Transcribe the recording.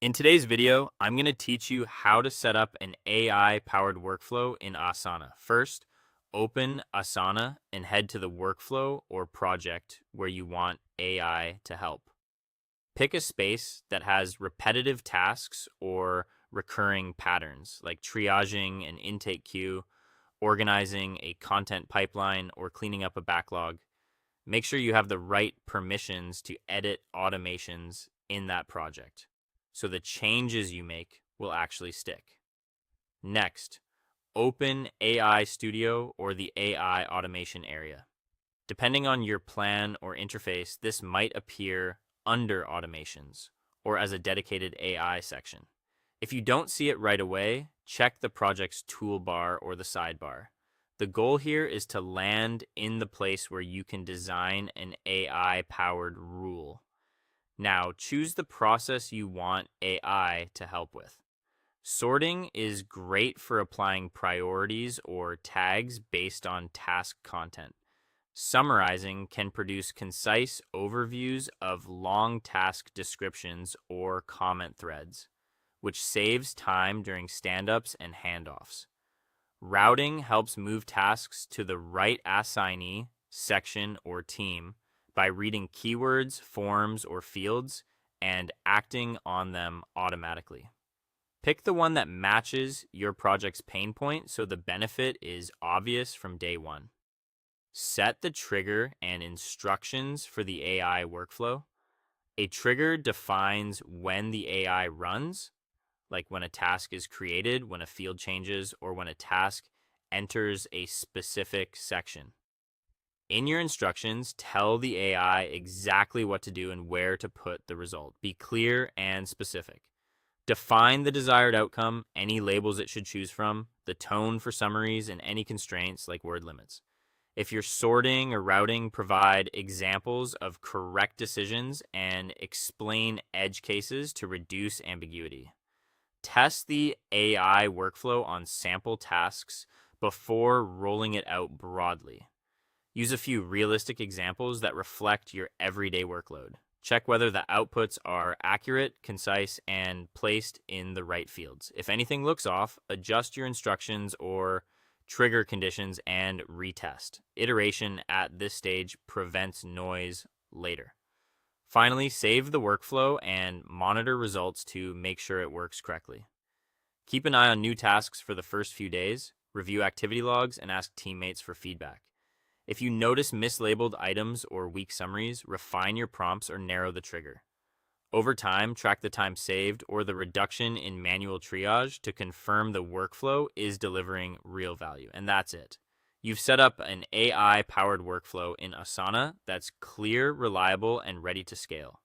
In today's video, I'm going to teach you how to set up an AI-powered workflow in Asana. First, open Asana and head to the workflow or project where you want AI to help. Pick a space that has repetitive tasks or recurring patterns, like triaging an intake queue, organizing a content pipeline, or cleaning up a backlog. Make sure you have the right permissions to edit automations in that project, so the changes you make will actually stick. Next, open AI Studio or the AI automation area. Depending on your plan or interface, this might appear under automations or as a dedicated AI section. If you don't see it right away, check the project's toolbar or the sidebar. The goal here is to land in the place where you can design an AI-powered rule. Now, choose the process you want AI to help with. Sorting is great for applying priorities or tags based on task content. Summarizing can produce concise overviews of long task descriptions or comment threads, which saves time during stand-ups and handoffs. Routing helps move tasks to the right assignee, section, or team by reading keywords, forms, or fields and acting on them automatically. Pick the one that matches your project's pain point so the benefit is obvious from day one. Set the trigger and instructions for the AI workflow. A trigger defines when the AI runs, like when a task is created, when a field changes, or when a task enters a specific section. In your instructions, tell the AI exactly what to do and where to put the result. Be clear and specific. Define the desired outcome, any labels it should choose from, the tone for summaries, and any constraints like word limits. If you're sorting or routing, provide examples of correct decisions and explain edge cases to reduce ambiguity. Test the AI workflow on sample tasks before rolling it out broadly. Use a few realistic examples that reflect your everyday workload. Check whether the outputs are accurate, concise, and placed in the right fields. If anything looks off, adjust your instructions or trigger conditions and retest. Iteration at this stage prevents noise later. Finally, save the workflow and monitor results to make sure it works correctly. Keep an eye on new tasks for the first few days, review activity logs, and ask teammates for feedback. If you notice mislabeled items or weak summaries, refine your prompts or narrow the trigger. Over time, track the time saved or the reduction in manual triage to confirm the workflow is delivering real value. And that's it. You've set up an AI-powered workflow in Asana that's clear, reliable, and ready to scale.